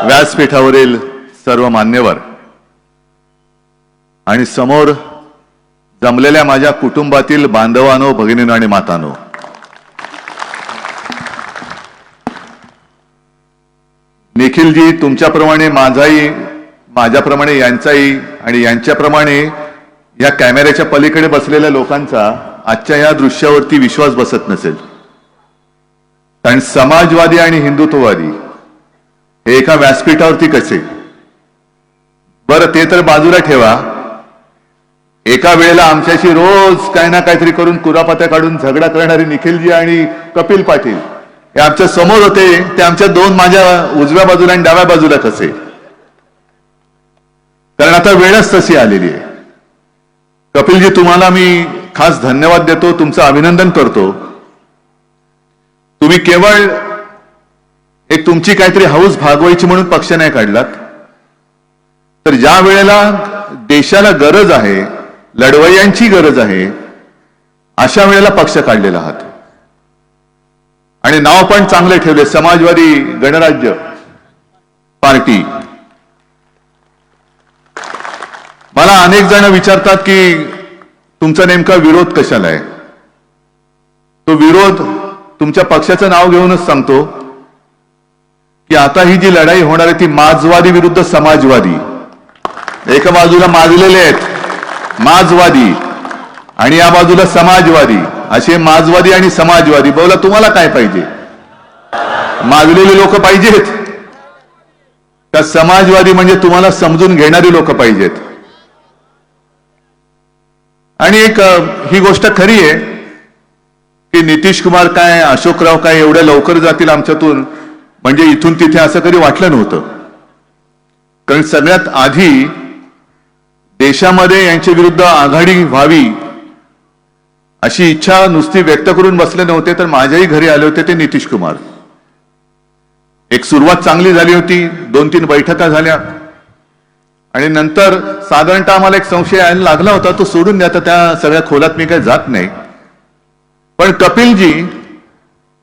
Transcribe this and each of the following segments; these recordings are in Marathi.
व्यासपीठावरील सर्व मान्यवर आणि समोर जमलेल्या माझ्या कुटुंबातील बांधवांनो, भगिनींनो आणि मातांनो, निखिलजी, तुमच्याप्रमाणे माझाही, माझ्याप्रमाणे यांचाही आणि यांच्याप्रमाणे या कॅमेऱ्याच्या पलीकडे बसलेल्या लोकांचा आजच्या या दृश्यावरती विश्वास बसत नसेल. कारण समाजवादी आणि हिंदुत्ववादी हे एका व्यासपीठावरती कसे? बरं, ते तर बाजूला ठेवा. एका वेळेला आमच्याशी रोज काही ना काहीतरी करून कुरापत्या काढून झगडा करणारे निखिलजी आणि कपिल पाटील हे आमच्या समोर होते. ते आमच्या दोन, माझ्या उजव्या बाजूला आणि डाव्या बाजूला कसे? कारण आता वेळच तशी आलेली आहे. कपिलजी, तुम्हाला मी खास धन्यवाद देतो, तुमचं अभिनंदन करतो. तुम्ही केवळ एक तुमची काहीतरी हौस भागवायची म्हणून पक्ष नाही काढलात, तर ज्या वेळेला देशाला गरज आहे, लढवय्यांची गरज आहे, अशा वेळेला पक्ष काढलेला आहात. आणि नाव पण चांगले ठेवले, समाजवादी गणराज्य पार्टी. मला अनेक जण विचारतात की तुमचा नेमका विरोध कशाला आहे. तो विरोध तुमच्या पक्षाचं नाव घेऊनच सांगतो की आता ही जी लढाई होणार आहे ती माजवादी विरुद्ध समाजवादी. एका बाजूला माजलेले आहेत माजवादी आणि या बाजूला समाजवादी, असे माजवादी आणि समाजवादी. बोला, तुम्हाला काय पाहिजे? माजलेले लोक पाहिजेत का समाजवादी म्हणजे तुम्हाला समजून घेणारी लोक पाहिजेत? आणि एक ही गोष्ट खरी आहे की नितीश कुमार काय, अशोकराव काय एवढ्या लवकर जातील आमच्यातून, म्हणजे इथून तिथे असं कधी वाटलं नव्हतं. कारण सगळ्यात आधी देशामध्ये यांच्या विरुद्ध आघाडी व्हावी अशी इच्छा नुसती व्यक्त करून बसले नव्हते, तर माझ्याही घरी आले होते ते नितीश कुमार. एक सुरुवात चांगली झाली होती, 2-3 बैठका झाल्या आणि नंतर साधारणतः आम्हाला एक संशय यायला लागला होता. तो सोडून द्या, त्या सगळ्या खोलात मी काही जात नाही. पण कपिलजी,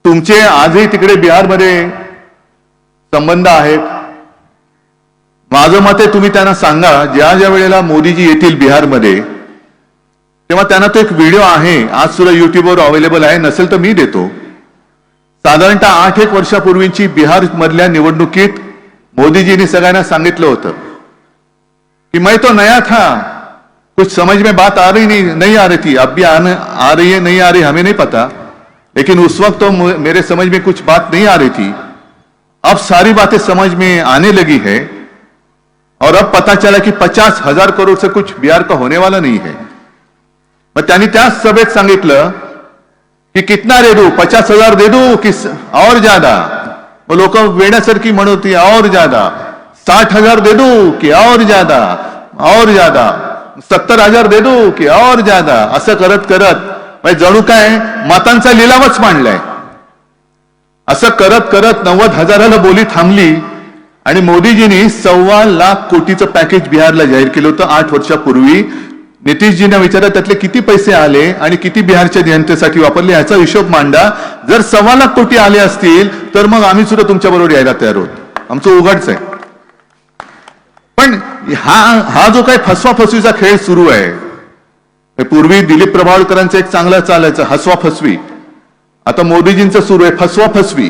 तुमचे आजही तिकडे बिहारमध्ये संबंध आहेत. माझं मत आहे, तुम्ही त्यांना सांगा ज्या ज्या वेळेला मोदीजी येतील बिहारमध्ये तेव्हा त्यांना तो एक व्हिडिओ आहे, आज सुद्धा युट्यूबवर अवेलेबल आहे, नसेल तर मी देतो. साधारणतः 8-1 वर्षापूर्वीची बिहार मधल्या निवडणुकीत मोदीजींनी सगळ्यांना सांगितलं होतं कि मैं तो नया था, कुछ समझ में बात आ रही नहीं आ रही थी, अब भी आ रही है, नहीं आ रही हमें नहीं पता, लेकिन उस वक्त तो मेरे समझ में कुछ बात नहीं आ रही थी. अब सारी बातें समझ में आने लगी है और अब पता चला कि 50,000 करोड़ से कुछ बिहार का होने वाला नहीं है. मग त्यांनी त्याच सभेत सांगितलं की कितना दे दू, 50,000 दे दू कि और ज्यादा? वो लोक वेड्यासारखी म्हणत होती और ज्यादा. 60,000 दे दू कि और ज्यादा, और ज्यादा. 70,000 दे दू कि और ज्यादा. असं करत करत जणू काय मतांचा लिलावच मांडलाय. असं करत करत 90,000ला बोली थांबली आणि मोदीजींनी 1.25 लाख कोटीचं पॅकेज बिहारला जाहीर केलं होतं 8 वर्षापूर्वी. नितीशजींना विचारलं त्यातले किती पैसे आले आणि किती बिहारच्या जनतेसाठी वापरले याचा हिशोब मांडा. जर 1.25 लाख कोटी आले असतील तर मग आम्ही सुद्धा तुमच्या बरोबर यायला तयार आहोत, आमचं उघडच आहे. पण हा जो काही फसवाफसवीचा खेळ सुरू आहे, पूर्वी दिलीप प्रभावळकरांचं एक चांगला चालायचं हसवा फसवी, आता मोदीजींचं सुरू आहे फसवा फसवी.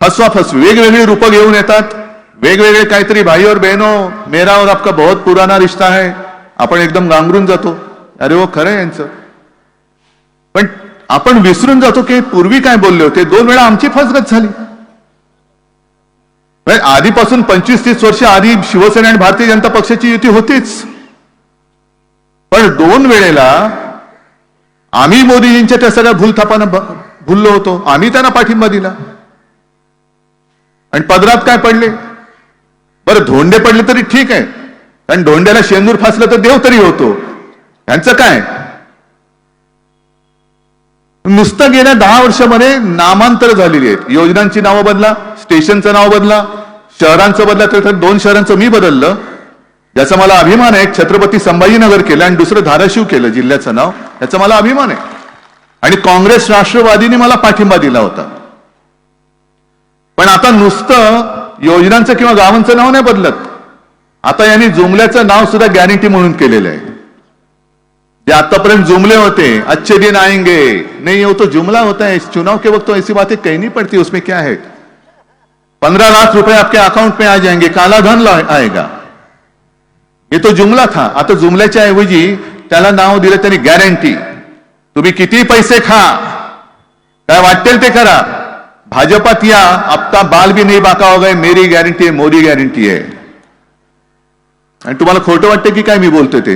फसवा फसवी वेगवेगळी रूपं घेऊन येतात, वेगवेगळे काहीतरी. भाई और बहनों, मेरा और आपका बहुत पुराना रिश्ता है. आपण एकदम गांगरून जातो, अरे वो खरं यांचं. पण आपण विसरून जातो की पूर्वी काय बोलले होते. 2 वेळा आमची फसगत झाली. आधीपासून 25-30 वर्ष आधी शिवसेना आणि भारतीय जनता पक्षाची युती होतीच, पण 2 वेळेला आम्ही मोदीजींच्या त्या सगळ्या भूलथापांना भुललो होतो. आम्ही त्यांना पाठिंबा दिला आणि पदरात काय पडले? बरं, धोंडे पडले तरी ठीक आहे, कारण धोंड्याला शेंदूर फासलं तर देव तरी होतो. यांचं काय? नुसतं गेल्या 10 वर्षामध्ये नामांतर झालेली आहेत. योजनांची नावं बदला, स्टेशनचं नाव बदला, शहरांचं बदला. तर 2 शहरांचं मी बदललं, ज्याचा मला अभिमान आहे. छत्रपती संभाजीनगर केलं आणि दुसरं धाराशिव केलं जिल्ह्याचं नाव, याचा मला अभिमान आहे. आणि काँग्रेस राष्ट्रवादीने मला पाठिंबा दिला होता. पण आता नुसतं योजनांचं किंवा गावांचं नाव नाही बदलत. आता यांनी जुमल्याचं नाव सुद्धा गॅरंटी म्हणून केलेलं आहे. जे आतापर्यंत जुमले होते, अच्छे दिन आएंगे, नहीं वो तो जुमला होता है. चुनाव के वक्त तो ऐसी बातें कहनी पड़ती, उसमें क्या है. 15 लाख रुपए आपके अकाउंट में आ जाएंगे, काला धन आएगा, ये तो जुमला था. आता जुमल्याच्या ऐवजी त्याला नाव दिलं त्यांनी गॅरंटी. तुम्ही किती पैसे खा, काय वाटेल ते करा, भाजपात या, आपका बाल भी नहीं बाका होगा, मेरी गॅरंटी आहे, मोदी गॅरंटी आहे. आणि तुम्हाला खोटं वाटतं की काय मी बोलतोय ते.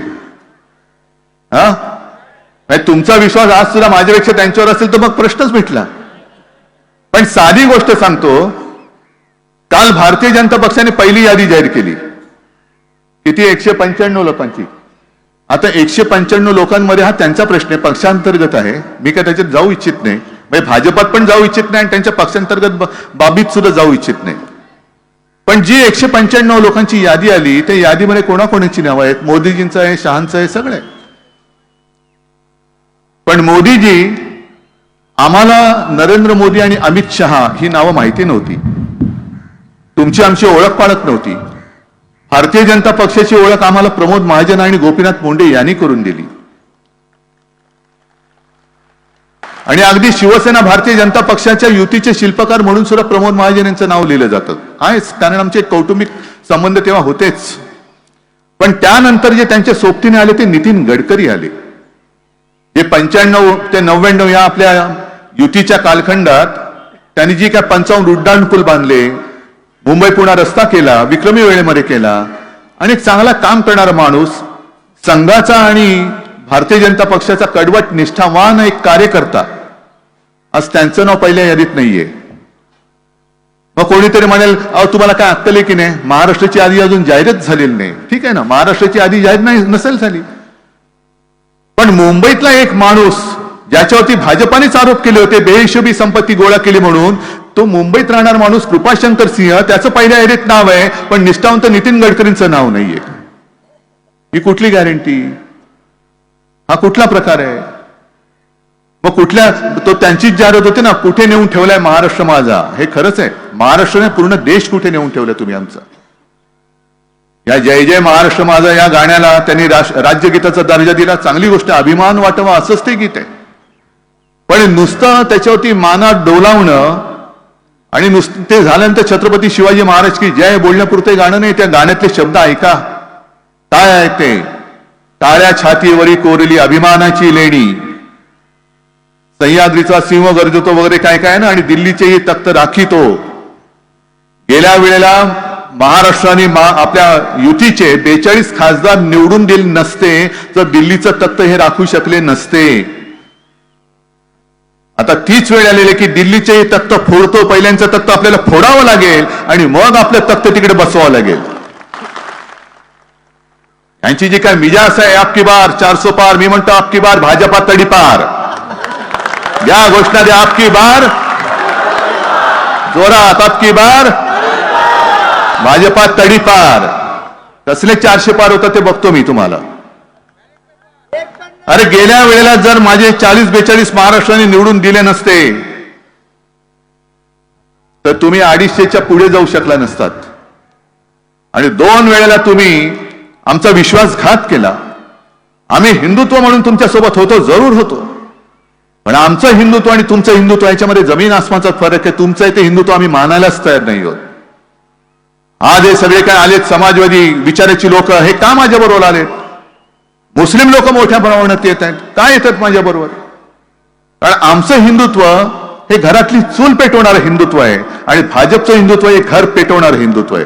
तुमचा विश्वास आज सुद्धा माझ्यापेक्षा त्यांच्यावर असेल तर मग प्रश्नच मिटला. पण साधी गोष्ट सांगतो, काल भारतीय जनता पक्षाने पहिली यादी जाहीर केली. किती? 195 लोकांची. आता 195 लोकांमध्ये हा त्यांचा प्रश्न आहे, पक्षांतर्गत आहे. मी काय त्याच्यात जाऊ इच्छित नाही, म्हणजे भाजपात पण जाऊ इच्छित नाही आणि त्यांच्या पक्षांतर्गत बाबीत सुद्धा जाऊ इच्छित नाही. पण जी 195 लोकांची यादी आली, त्या यादीमध्ये कोणाकोणाची नावं आहेत? मोदीजींचं आहे, शहांचं आहे, सगळे. पण मोदीजी, आम्हाला नरेंद्र मोदी आणि अमित शहा ही नावं माहिती नव्हती. तुमची आमची ओळख पाळत नव्हती. भारतीय जनता पक्षाची ओळख आम्हाला प्रमोद महाजन आणि गोपीनाथ मुंडे यांनी करून दिली. आणि अगदी शिवसेना भारतीय जनता पक्षाच्या युतीचे शिल्पकार म्हणून सुद्धा प्रमोद महाजन यांचं नाव लिहिलं जातं. आहेच, कारण आमचे कौटुंबिक संबंध तेव्हा होतेच. पण त्यानंतर जे त्यांच्या सोबतीने आले ते नितीन गडकरी आले. जे 95 ते 99 या आपल्या युतीच्या कालखंडात त्यांनी जी काय 55 उड्डाणपूल बांधले, मुंबई पुणा रस्ता केला, विक्रमी वेळेमध्ये केला, आणि एक चांगला काम करणारा माणूस, संघाचा आणि भारतीय जनता पक्षाचा कडवट निष्ठावान एक कार्यकर्ता, आज त्यांचं नाव पहिल्या यादीत नाहीये. मग कोणीतरी म्हणेल, अहो तुम्हाला काय अक्कल आहे की नाही, महाराष्ट्राची यादी अजून जाहीरच झालेली नाही. ठीक आहे ना, महाराष्ट्राची यादी जाहीर नसेल झाली, पण मुंबईतला एक माणूस ज्याच्यावरती भाजपानेच आरोप केले होते, बेहिशोबी संपत्ती गोळा केली म्हणून, तो मुंबईत राहणार माणूस कृपाशंकर सिंह, त्याचं पहिल्या यादीत नाव आहे, पण निष्ठावंत नितीन गडकरींचं नाव नाहीये. ही कुठली गॅरंटी? हा कुठला प्रकार आहे? मग कुठल्या, तो त्यांचीच जाहिरात होती ना, कुठे नेऊन ठेवलाय महाराष्ट्र माझा. हे खरंच आहे, महाराष्ट्राने पूर्ण देश कुठे नेऊन ठेवलाय तुम्ही आमचा. या जय जय महाराष्ट्र माझा या गाण्याला त्यांनी राज्यगीताचा दर्जा दिला, चांगली गोष्ट, अभिमान वाटावा असंच ते गीत आहे. पण नुसतं त्याच्यावरती मानात डोलावणं आणि नुसतं ते झाल्यानंतर छत्रपती शिवाजी महाराज की जय बोलण्यापुरते गाणं नाही. त्या गाण्यातले शब्द ऐका, काय आहे ते? काळ्या छातीवरी कोरली अभिमानाची लेणी, सह्याद्रीचा सिंह गरजतो वगैरे काय काय ना, आणि दिल्लीचेही तख्त राखीतो. गेल्या वेळेला महाराष्ट्राने आपल्या युतीचे 42 खासदार निवडून दिले नसते तर दिल्लीचं तख्त हे राखू शकले नसते. आता तीच वेळ आलेली की दिल्लीचे तख्त फोडतो, पहिल्यांचं तख्त आपल्याला फोडावं लागेल आणि मग आपलं तख्त तिकडे बसवावं लागेल. यांची जी काय मिजाज आहे, आपकी बार 400 पार, मी म्हणतो आपकी बार भाजपा तडीपार. या घोषणा द्या, आपकी बार जोरात, आपकी बार भाजपा तडीपार. कसले 400 पार होता ते बघतो मी तुम्हाला. अरे गेल्या वेळेला जर माझे 40-42 महाराष्ट्राने निवडून दिले नसते तर तुम्ही 250च्या पुढे जाऊ शकला नसतात. आणि 2 वेळेला तुम्ही आमचा विश्वासघात केला. आम्ही हिंदुत्व म्हणून तुमच्या सोबत होतो, जरूर होतो, पण आमचं हिंदुत्व आणि तुमचं हिंदुत्व याच्यामध्ये जमीन आसमानचा फरक आहे. तुमचं ते हिंदुत्व आम्ही मानायलाच तयार नाही आहोत. आज हे सगळे काय आलेत समाजवादी विचाराची लोक, हे का माझ्या बरोबर आलेत? मुस्लिम लोक मोठ्या प्रमाणात येत आहेत, काय येतात माझ्या बरोबर? कारण आमचं हिंदुत्व हे घरातली चूल पेटवणारं हिंदुत्व आहे आणि भाजपचं हिंदुत्व हे घर पेटवणारं हिंदुत्व आहे.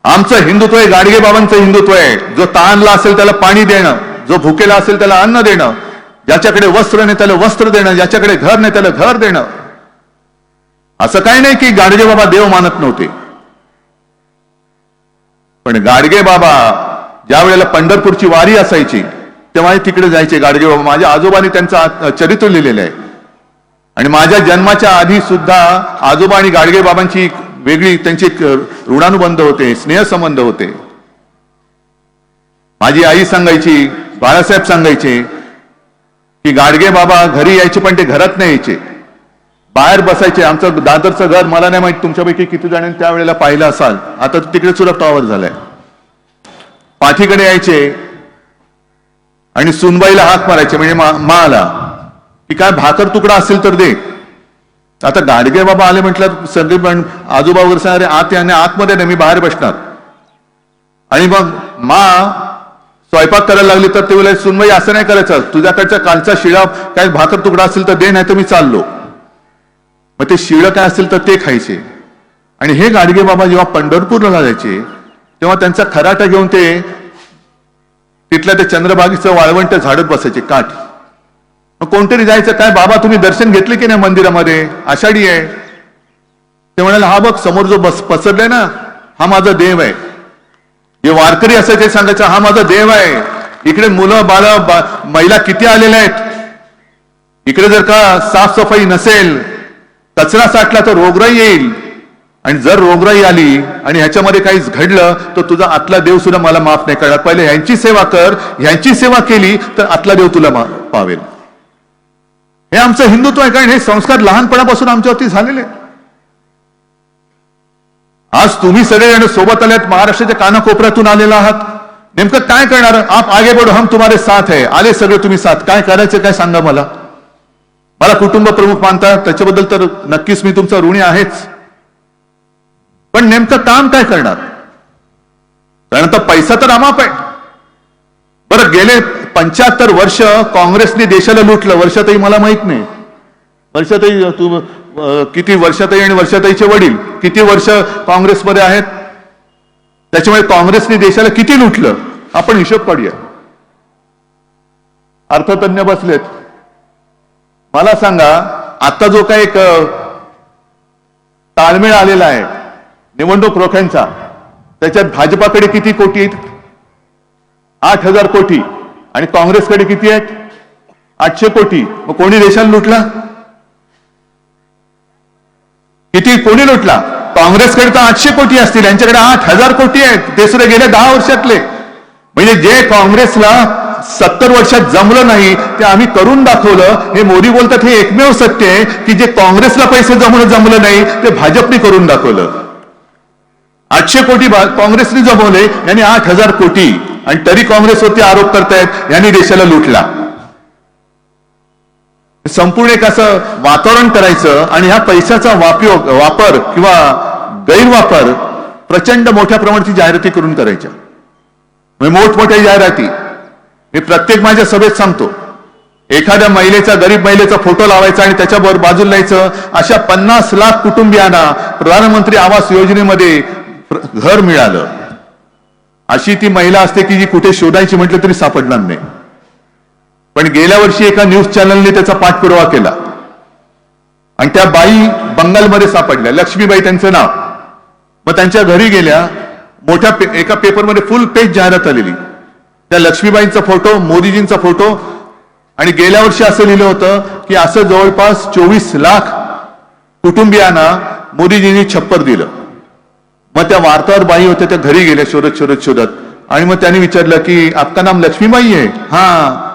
आमचं हिंदुत्व हे गाडगे बाबांचं हिंदुत्व आहे. जो तहानला असेल त्याला पाणी देणं, जो भुकेला असेल त्याला अन्न देणं, ज्याच्याकडे वस्त्र नाही त्याला वस्त्र देणं, ज्याच्याकडे घर नाही त्याला घर देणं. असं काही नाही की गाडगे बाबा देव मानत नव्हते, पण गाडगे बाबा ज्या वेळेला पंढरपूरची वारी असायची तेव्हा तिकडे जायचे गाडगे बाबा. माझ्या आजोबांनी त्यांचं चरित्र लिहिलेलं आहे आणि माझ्या जन्माच्या आधी सुद्धा आजोबा आणि गाडगे बाबांची वेगळी त्यांचे ऋणानुबंध होते, स्नेहसंबंध होते. माझी आई सांगायची, बाळासाहेब सांगायचे की गाडगे बाबा घरी यायचे पण ते घरात नाही यायचे. बाहेर बसायचे. आमचं दादरचं घर मला नाही माहित तुमच्यापैकी किती जणांनी त्यावेळेला पाहिलं असाल, आता तिकडे सुद्धा टॉवर झालाय. पाठीकडे यायचे आणि सुनबाईला हाक मारायचे, म्हणजे माला की काय भाकर तुकडा असेल तर दे. आता गाडगे बाबा आले म्हटलं सगळे पण आजोबा वगैरे सांगणारे आत याने आतमध्ये नाही, मी बाहेर बसणार. आणि मग स्वयंपाक करायला लागली तर ते वेळेला सुनबाई असं नाही करायचं, तुझ्याकडच्या कालचा शिळा काय भाकर तुकडा असेल तर दे, नाही तर मी चाललो. मग ते शिळं काय असेल तर ते खायचे. आणि हे गाडगे बाबा जेव्हा पंढरपूरला जायचे तेव्हा त्यांचा खराटा घेऊन ते तिथल्या ते चंद्रभागेचं वाळवंट झाडत बसायचे काठ. मग कोणतरी जायचं, काय बाबा तुम्ही दर्शन घेतले की नाही मंदिरामध्ये, आषाढी आहे. ते म्हणाले हा बघ समोर जो पसरलाय ना हा माझा देव आहे. जे वारकरी असायचे सांगायचं हा माझा देव आहे. इकडे मुलं बाळ महिला किती आलेल्या आहेत. इकडे जर का साफसफाई नसेल, कचरा साठला तर रोगराई येईल. आणि जर रोगराई आली आणि ह्याच्यामध्ये काहीच घडलं तर तुझा आतला देव सुद्धा मला माफ नाही करणार. पहिले ह्यांची सेवा कर, ह्यांची सेवा केली तर आतला देव तुला पावेल. हे आमचं हिंदुत्व आहे, कारण हे संस्कार लहानपणापासून आमच्यावरती झालेले. आज तुम्ही सगळेजण सोबत आलेत, महाराष्ट्राच्या कानाकोपऱ्यातून आलेला आहात. नेमकं काय करणार? आप आगे बढ़ो, हम तुम्हारे साथ है. आले सगळे तुम्ही साथ, काय करायचं काय सांगा मला. मला कुटुंब प्रमुख मानता त्याच्याबद्दल तर नक्कीच मी तुमचा ऋणी आहेच. पण नेमकं काम काय करणार? कारण आता पैसा तर अमाप आहे. बरं, गेले 75 वर्ष काँग्रेसने देशाला लुटलं. वर्षाताई मला माहित नाही, वर्षाताई तू किती, वर्षाताई आणि वर्षाताईचे वडील किती वर्ष काँग्रेसमध्ये आहेत, त्याच्यामुळे काँग्रेसने देशाला किती लुटलं आपण हिशोब काढूया. अर्थतज्ञ बसलेत, मला सांगा आता जो काही एक ताळमेळ आलेला आहे निवडणूक रोख्यांचा, त्याच्यात भाजपाकडे किती कोटी आहेत? 8,000 कोटी. आणि काँग्रेसकडे किती आहेत? 800 कोटी. मग कोणी देशाला लुटला? किती कोणी लुटला? काँग्रेसकडे तर 800 कोटी असतील, यांच्याकडे 8,000 कोटी आहेत, ते सुद्धा गेल्या 10 वर्षातले. म्हणजे जे काँग्रेसला 70 वर्षात जमलं नाही ते आम्ही करून दाखवलं. हे मोदी बोलतात हे एकमेव सत्य आहे की जे काँग्रेसला पैसे जमलं नाही ते भाजपने करून दाखवलं. 800 कोटी काँग्रेसने जमवले, यांनी 8,000 कोटी. आणि तरी काँग्रेसवरती आरोप करतायत यांनी देशाला लुटला. संपूर्ण एक असं वातावरण करायचं आणि ह्या पैशाचा वापर किंवा गैरवापर प्रचंड मोठ्या प्रमाणाची जाहिराती करून करायच्या. मोठमोठ्या जाहिराती मी प्रत्येक माझ्या सभेत सांगतो. एखाद्या महिलेचा, गरीब महिलेचा फोटो लावायचा आणि त्याच्यावर बाजूला लिहायचं अशा 50 लाख कुटुंबियांना प्रधानमंत्री आवास योजनेमध्ये घर मिळालं. अशी ती महिला असते की जी कुठे शोधायची म्हटलं तरी सापडणार नाही. पण गेल्या वर्षी एका न्यूज चॅनलने त्याचा पाठपुरावा केला आणि त्या बाई बंगालमध्ये सापडल्या, लक्ष्मीबाई त्यांचं नाव. मग त्यांच्या घरी गेल्या, मोठ्या एका पेपरमध्ये फुल पेज जाहिरात आलेली. त्या लक्ष्मीबाईंचा फोटो, मोदीजींचा फोटो. आणि गेल्या वर्षी असं लिहिलं होतं की असं जवळपास 24 लाख कुटुंबियांना मोदीजींनी छप्पर दिलं. मग त्या वार्ताहर बाई होत्या, त्या घरी गेल्या शोधत. आणि मग त्यांनी विचारलं की आपका नाम लक्ष्मीबाई है? हाँ.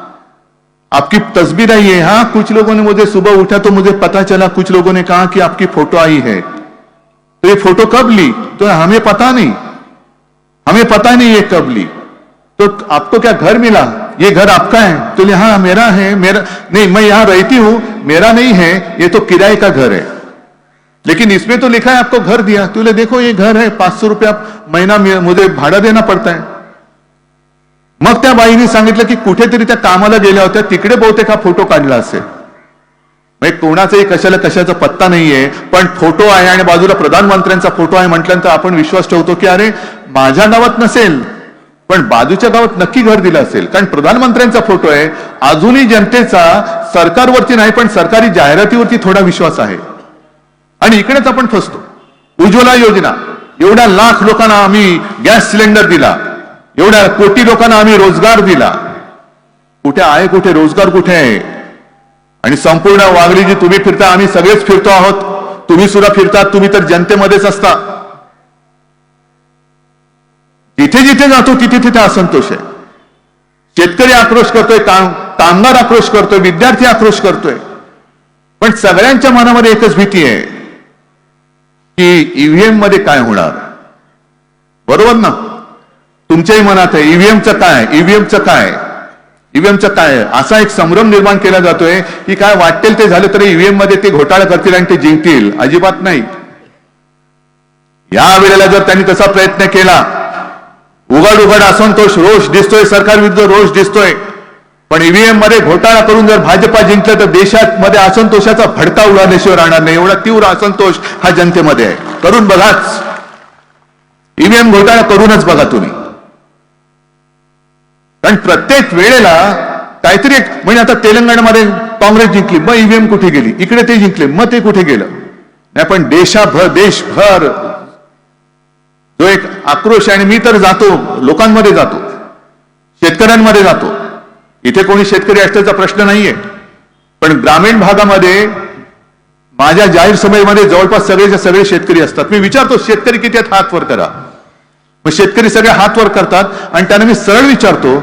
आपकी तस्वीर आई है? हाँ. कुछ लोगों ने मुझे सुबह उठा तो मुझे पता चला, कुछ लोगों ने कहा कि आपकी फोटो आई है. तो ये फोटो कब ली? तो हमें पता नहीं ये कब ली. तो आपको क्या घर मिला? ये घर आपका है? तो हाँ मेरा है. मेरा नहीं, मैं यहां रहती हूं, मेरा नहीं है, ये तो किराए का घर है. लेकिन इसमें तो लिखा है आपको घर दिया. तो देखो ये घर है, 500 रुपया महीना मुझे भाड़ा देना पड़ता है. मग त्या बाईने सांगितलं की कुठेतरी त्या कामाला गेल्या होत्या, तिकडे बहुतेक हा फोटो काढला असेल. कोणाचाही कशाचा पत्ता नाहीये, पण फोटो आहे आणि बाजूला प्रधानमंत्र्यांचा फोटो आहे म्हटल्यानंतर आपण विश्वास ठेवतो की अरे माझ्या गावात नसेल पण बाजूच्या गावात नक्की घर दिलं असेल, कारण प्रधानमंत्र्यांचा फोटो आहे. अजूनही जनतेचा सरकारवरती नाही पण सरकारी जाहिरातीवरती थोडा विश्वास आहे. आणि इकडेच आपण फसतो. उज्ज्वला योजना, एवढ्या लाख लोकांना आम्ही गॅस सिलेंडर दिला, एवढ्या कोटी लोकांना आम्ही रोजगार दिला. कुठे आहे? कुठे रोजगार कुठे आहे? आणि संपूर्ण वागली जी तुम्ही फिरता, आम्ही सगळेच फिरतो आहोत, तुम्ही सुद्धा फिरतात, तुम्ही तर जनतेमध्येच असता. जिथे जिथे जातो तिथे तिथे असंतोष आहे. शेतकरी आक्रोश करतोय, कामगार आक्रोश करतोय, विद्यार्थी आक्रोश करतोय. पण सगळ्यांच्या मनामध्ये एकच भीती आहे की ईव्हीएम मध्ये काय होणार. बरोबर ना? तुमच्याही मनात आहे ईव्हीएमचं काय, ईव्हीएमचं काय, ईव्हीएमचं काय. असा एक संभ्रम निर्माण केला जातोय की काय वाटेल ते झालं तरी ईव्हीएम मध्ये ते घोटाळा करतील आणि ते जिंकतील. अजिबात नाही. या वेळेला जर त्यांनी तसा प्रयत्न केला, उघड उघड असंतोष, रोष दिसतोय, सरकार विरुद्ध रोष दिसतोय, पण ईव्हीएम मध्ये घोटाळा करून जर भाजपा जिंकलं तर देशात मध्ये असंतोषाचा भडका उडाल्याशिवाय राहणार नाही. एवढा तीव्र असंतोष हा जनतेमध्ये आहे. करून बघाच, ईव्हीएम घोटाळा करूनच बघा तुम्ही. कारण प्रत्येक वेळेला काहीतरी एक, म्हणजे आता तेलंगणामध्ये काँग्रेस जिंकली, मग ईव्हीएम कुठे गेली, इकडे ते जिंकले, मग ते कुठे गेलं. नाही पण देशभर जो एक आक्रोश आहे, आणि मी तर जातो, लोकांमध्ये जातो, शेतकऱ्यांमध्ये जातो. इथे कोणी शेतकरी असल्याचा प्रश्न नाहीये, पण ग्रामीण भागामध्ये माझ्या जाहीर सभेमध्ये जवळपास सगळेचे सगळे शेतकरी असतात. मी विचारतो शेतकरी किती आहेत, हात वर करा. मग शेतकरी सगळे हात वर करतात आणि त्यांना मी सरळ विचारतो,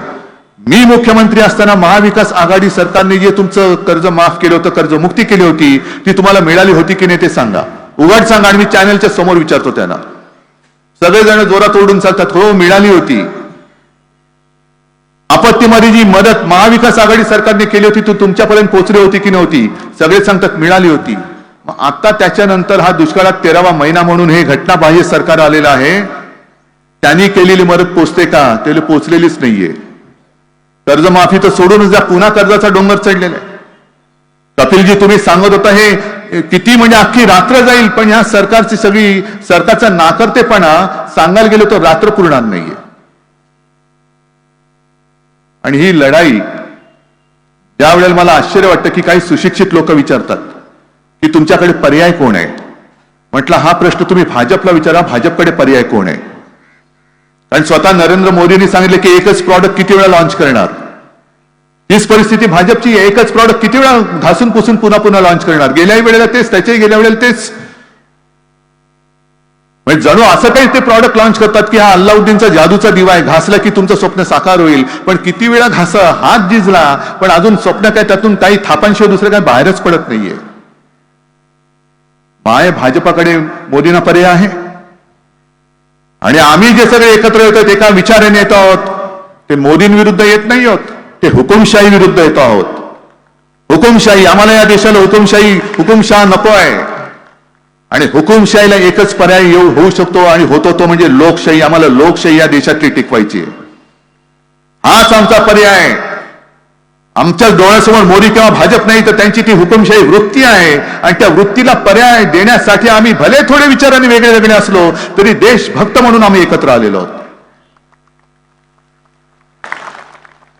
मी मुख्यमंत्री असताना महाविकास आघाडी सरकारने जे तुमचं कर्ज माफ केलं होतं, कर्जमुक्ती केली होती, ती तुम्हाला मिळाली होती की नाही ते सांगा, उघड सांगा. आणि मी चॅनलच्या समोर विचारतो त्यांना. सगळेजण जोरात ओरडून चालतात, हो मिळाली होती. आपत्तीमध्ये जी मदत महाविकास आघाडी सरकारने केली होती ती तुमच्यापर्यंत पोहोचली होती की नव्हती, सगळे सांगतात मिळाली होती. मग आता त्याच्यानंतर हा दुष्काळात 13वा महिना म्हणून हे घटनाबाह्य सरकार आलेलं आहे, त्यांनी केलेली मदत पोचते का? त्याला पोचलेलीच नाहीये. कर्जमाफी तर सोडूनच द्या, पुन्हा कर्जाचा डोंगर चढलेला आहे. कपिलजी तुम्ही सांगत होता हे किती म्हणजे अख्खी रात्र जाईल, पण ह्या सरकारची सगळी सरकारचा नाकर्तेपणा सांगायला गेलो तर रात्र पुरणार नाहीये. आणि ही लढाई ज्या वेळेला मला आश्चर्य वाटतं की काही सुशिक्षित लोक विचारतात की तुमच्याकडे पर्याय कोण आहे. म्हटलं हा प्रश्न तुम्ही भाजपला विचारा, भाजपकडे पर्याय कोण आहे. कारण स्वतः नरेंद्र मोदींनी सांगितलं की एकच प्रॉडक्ट किती वेळा लॉन्च करणार. हीच परिस्थिती भाजपची, एकच प्रॉडक्ट किती वेळा घासून पुसून पुन्हा पुन्हा लॉन्च करणार. गेल्याही वेळेला तेच, त्याच्याही गेल्या वेळेला तेच. म्हणजे जणू असं काही ते प्रॉडक्ट लॉन्च करतात की हा अल्लाउद्दीनचा जादूचा दिवा आहे, घासला की तुमचं स्वप्न साकार होईल. पण किती वेळा घासा, हात झिजला, पण अजून स्वप्न काय त्यातून काही थापांशिवाय दुसरं काय बाहेरच पडत नाहीये. माय भाजपाकडे मोदींना पर्याय आहे. आणि आम्ही जे सगळे एकत्र येतो एका विचाराने येतो आहोत, ते मोदींविरुद्ध येत नाही आहोत, ते हुकुमशाही विरुद्ध येतो आहोत. हुकुमशाही, आम्हाला या देशाला हुकुमशाह नको आहे. आणि हुकुमशाहीला एकच पर्याय होऊ शकतो आणि होतो तो म्हणजे लोकशाही. आम्हाला लोकशाही या देशातली टिकवायची आहे. हाच आमचा पर्याय आहे. आमच्या डोळ्यासमोर मोदी किंवा भाजप नाही, तर त्यांची ती हुकुमशाही वृत्ती आहे. आणि त्या वृत्तीला पर्याय देण्यासाठी आम्ही भले थोडे विचाराने वेगळे वेगळे असलो तरी देशभक्त म्हणून आम्ही एकत्र आलेलो आहोत.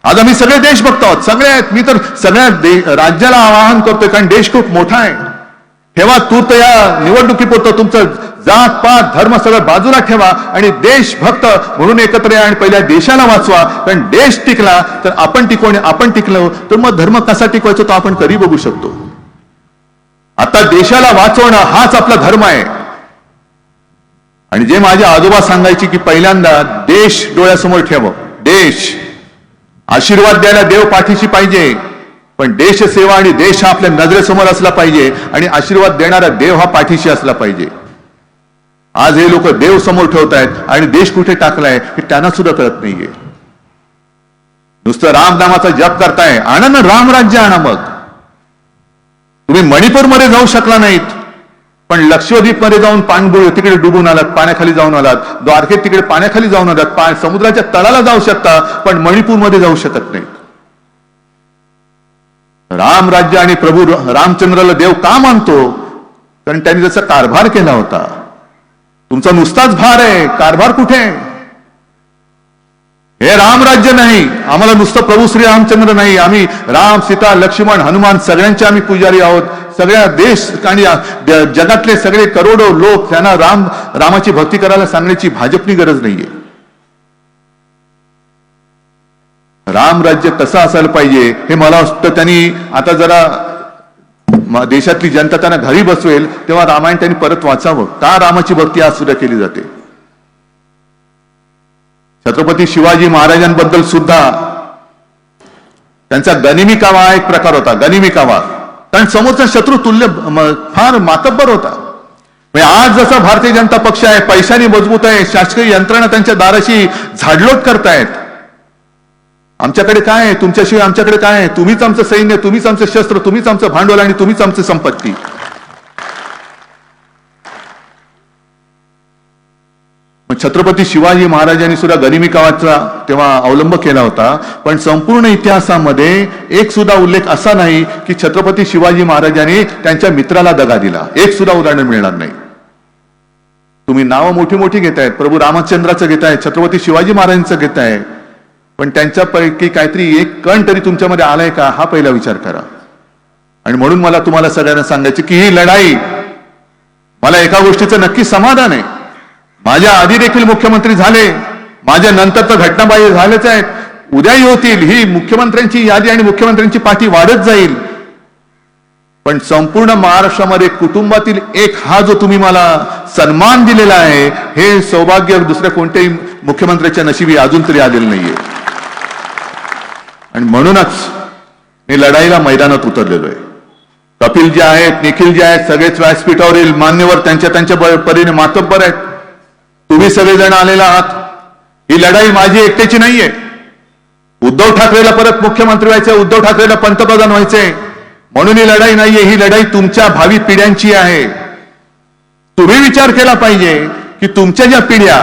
आज आम्ही सगळे देशभक्त आहोत, सगळे आहेत. मी तर सगळ्या राज्याला आवाहन करतोय, कारण देश खूप मोठा आहे. ठेवा तूर्त या निवडणुकीपुरतं तुमचं जात पात धर्म सगळं बाजूला ठेवा आणि देशभक्त म्हणून एकत्र या आणि पहिल्या देशाला वाचवा. कारण देश टिकला तर आपण टिकू, आणि आपण टिकलो तर मग धर्म कसा टिकवायचा तो आपण कधी बघू शकतो. आता देशाला वाचवणं हाच आपला धर्म आहे. आणि जे माझे आजोबा सांगायचे की पहिल्यांदा देश डोळ्यासमोर ठेव. देश, आशीर्वाद द्यायला देव पाठीशी पाहिजे, पण देशसेवा आणि देश हा आपल्या नजरेसमोर असला पाहिजे आणि आशीर्वाद देणारा देव हा पाठीशी असला पाहिजे. आज हे लोक देव समोर ठेवतायत आणि देश कुठे टाकलाय हे त्यांना सुद्धा कळत नाहीये. नुसतं रामनामाचा जप करताय, आणा ना रामराज्य आणा. मग तुम्ही मणिपूरमध्ये जाऊ शकला नाहीत, पण लक्षद्वीप मध्ये जाऊन पाणबुडी तिकडे डुबून आलात, पाण्याखाली जाऊन आलात. द्वारकेत तिकडे पाण्याखाली जाऊन आलात, समुद्राच्या तळाला जाऊ शकता, पण मणिपूरमध्ये जाऊ शकत नाही. रामराज्य आणि प्रभू रामचंद्राला देव का मानतो? कारण त्यांनी जसा कारभार केला होता. तुमचा नुसताच भार आहे, कारभार कुठे? हे रामराज्य नाही. आम्हाला नुसतं प्रभू श्री रामचंद्र नाही, आम्ही राम, सीता, लक्ष्मण, हनुमान सगळ्यांचे आम्ही पुजारी आहोत. सगळ्या देश आणि जगातले सगळे करोडो लोक, त्यांना रामाची भक्ती करायला सांगण्याची भाजपनी गरज नाहीये. रामराज्य कसं असायला पाहिजे हे मला वाटतं त्यांनी आता जरा देशातली जनता त्यांना घरी बसवेल तेव्हा रामायण त्यांनी परत वाचावं. का रामाची भक्ती आज सुद्धा केली जाते? छत्रपती शिवाजी महाराजांबद्दल सुद्धा त्यांचा गनिमी कावा एक प्रकार होता. गनिमी कावा कारण समोरचा शत्रू तुल्य फार मातब्बर होता. म्हणजे आज जसा भारतीय जनता पक्ष आहे, पैशाने मजबूत आहे, शासकीय यंत्रणा त्यांच्या दाराशी झाडलोट करतायत. आमच्याकडे काय आहे? तुमच्याशिवाय आमच्याकडे काय आहे? तुम्हीच आमचं सैन्य, तुम्हीच आमचं शस्त्र, तुम्हीच आमचं भांडवल आणि तुम्हीच आमची संपत्ती. छत्रपती शिवाजी महाराजांनी सुद्धा गरिमी काळाचा तेव्हा अवलंब केला होता, पण संपूर्ण इतिहासामध्ये एक सुद्धा उल्लेख असा नाही की छत्रपती शिवाजी महाराजांनी त्यांच्या मित्राला दगा दिला. एक सुद्धा उदाहरण मिळणार नाही. तुम्ही नावं मोठी मोठी घेतायत, प्रभू रामचंद्राचं घेताय, छत्रपती शिवाजी महाराजांचं घेताय, पण त्यांच्यापैकी काहीतरी एक कण तरी तुमच्यामध्ये आलाय का हा पहिला विचार करा. आणि म्हणून मला तुम्हाला सगळ्यांना सांगायचं की ही लढाई, मला एका गोष्टीचं नक्की समाधान आहे, माझ्या आधी देखील मुख्यमंत्री झाले, माझ्या नंतर तर घटनाबाह्य झालेच आहेत, उद्याही होतील. ही मुख्यमंत्र्यांची यादी आणि मुख्यमंत्र्यांची पाठी वाढत जाईल. पण संपूर्ण महाराष्ट्रामध्ये कुटुंबातील एक हा जो तुम्ही मला सन्मान दिलेला आहे, हे सौभाग्य दुसऱ्या कोणत्याही मुख्यमंत्र्याच्या नशिबी अजून तरी आलेलं नाहीये. आणि म्हणूनच मी लढाईला मैदानात उतरलेलो आहे. कपिल जे आहेत, निखिल जे आहेत, सगळेच व्यासपीठावरील मान्यवर त्यांच्या त्यांच्या परीने मातब्बर आहेत. तुम्ही सगळेजण आलेला आहात. ही लढाई माझी एकट्याची नाहीये. उद्धव ठाकरेला परत मुख्यमंत्री व्हायचंय, उद्धव ठाकरेला पंतप्रधान व्हायचंय, म्हणून ही लढाई नाहीये. ही लढाई तुमच्या भावी पिढ्यांची आहे. तुम्ही विचार केला पाहिजे की तुमच्या ज्या पिढ्या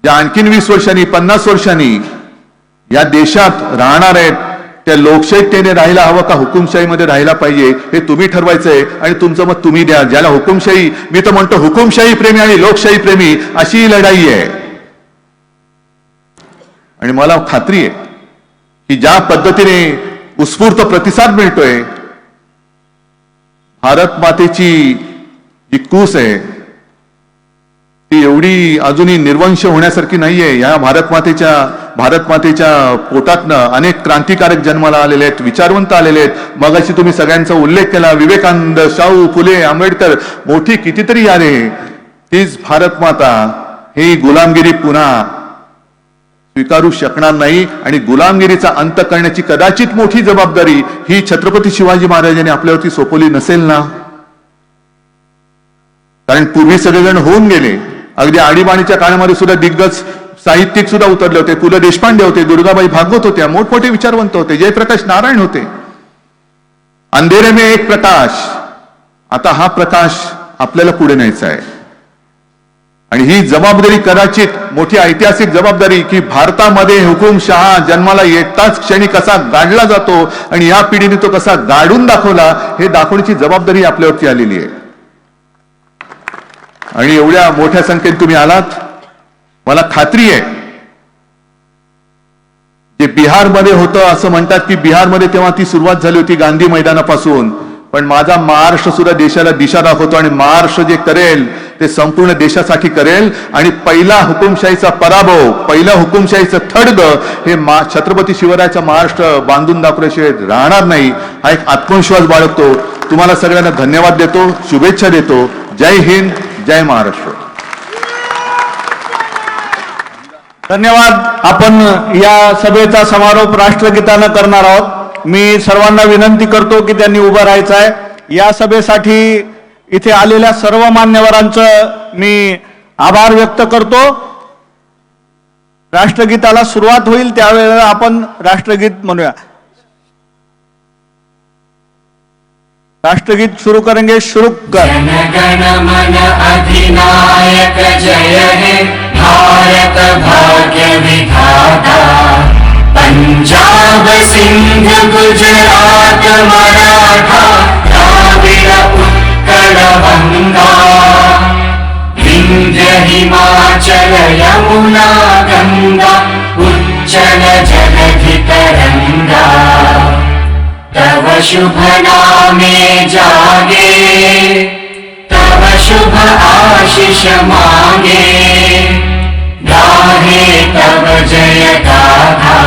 ज्या आणखीन 20 वर्षांनी 50 वर्षांनी या देशात राहणार आहेत, त्या लोकशाहीतेने राहायला हवं का हुकुमशाहीमध्ये राहायला पाहिजे हे तुम्ही ठरवायचंय. आणि तुमचं मत तुम्ही द्या. ज्याला हुकुमशाही, मी तर म्हणतो हुकुमशाही प्रेमी आणि लोकशाही प्रेमी अशी ही लढाई आहे. आणि मला खात्री आहे की ज्या पद्धतीने उत्स्फूर्त प्रतिसाद मिळतोय, भारत मातेची जी कूस आहे ती एवढी अजूनही निर्वंश होण्यासारखी नाहीये. या भारत मातेच्या पोटातनं अनेक क्रांतिकारक जन्माला आलेले आहेत, विचारवंत आलेले आहेत. मगाशी तुम्ही सगळ्यांचा उल्लेख केला, विवेकानंद, शाहू फुले, आंबेडकर, मोठी कितीतरी आले. तीच भारत माता ही गुलामगिरी पुन्हा स्वीकारू शकणार नाही. आणि गुलामगिरीचा अंत करण्याची कदाचित मोठी जबाबदारी ही छत्रपती शिवाजी महाराजांनी आपल्यावरती सोपवली नसेल ना. कारण पूर्वी सगळेजण होऊन गेले. अगदी आणीबाणीच्या काळामध्ये सुद्धा दिग्गज साहित्यिक सुद्धा उतरले होते. पु ल देशपांडे होते, दुर्गाबाई भागवत होत्या, मोठमोठे विचारवंत होते, जयप्रकाश नारायण होते. अंधेरे में एक प्रकाश. आता हा प्रकाश आपल्याला पुढे न्यायचा आहे. आणि ही जबाबदारी कदाचित मोठी ऐतिहासिक जबाबदारी की भारतामध्ये हुकुमशहा जन्माला येताच क्षणी कसा गाडला जातो आणि या पिढीने तो कसा गाडून दाखवला हे दाखवण्याची जबाबदारी आपल्यावरती आलेली आहे. आणि एवढ्या मोठ्या संख्येत तुम्ही आलात. मला खात्री आहे जे बिहारमध्ये होतं, असं म्हणतात की बिहारमध्ये तेव्हा ती सुरुवात झाली होती गांधी मैदानापासून, पण माझा महाराष्ट्र सुद्धा देशाला दिशा दाखवतो. आणि महाराष्ट्र जे करेल ते संपूर्ण देशासाठी करेल. आणि पहिला हुकुमशाहीचा पराभव, पहिला हुकुमशाहीचं थडगं हे छत्रपती शिवरायाचा महाराष्ट्र बांधून दाखवल्याशिवाय राहणार नाही. हा एक आत्मविश्वास बाळगतो. तुम्हाला सगळ्यांना धन्यवाद देतो, शुभेच्छा देतो. जय हिंद, जय महाराष्ट्र. धन्यवाद. आपण या सभेचा समारोप राष्ट्रगीतानं करणार आहोत. मी सर्वांना विनंती करतो की त्यांनी उभं राहायचं आहे. या सभेसाठी इथे आलेल्या सर्व मान्यवरांचं मी आभार व्यक्त करतो. राष्ट्रगीताला सुरुवात होईल त्यावेळेला आपण राष्ट्रगीत म्हणूया. राष्ट्रगीत शुरू करेंगे. शुरू कर. जन गण मन अधिनायक जय हे भारत भाग्य विधाता. पंजाब सिंध गुजरात मराठा द्राविड उत्कल बंगा. विंध्य हिमाचल यमुना गंगा उच्चल जलधि तरंगा. तव शुभ नामे जागे तव शुभ आशीष मांगे. गाहे तव जय गाथा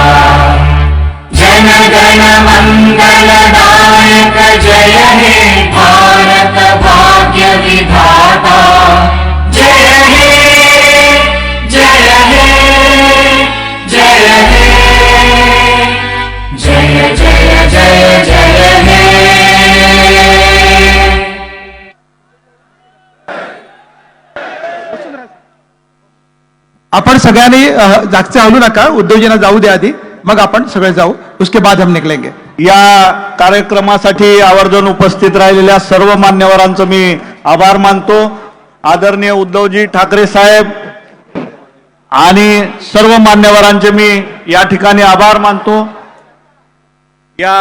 जन गण मंगल दायक जय हे भारत भाग्य विधाता. जय हे जय हे जय हे जय जय जय जय आपण सगळ्यांनी जागचे हलू नका, उद्धवजींना जाऊ द्या आधी, मग आपण सगळे जाऊ, उसके बाद हम निकलेंगे. या कार्यक्रमासाठी आवर्जून उपस्थित राहिलेल्या सर्व मान्यवरांचं मी आभार मानतो. आदरणीय उद्धवजी ठाकरे साहेब आणि सर्व मान्यवरांचे मी या ठिकाणी आभार मानतो. या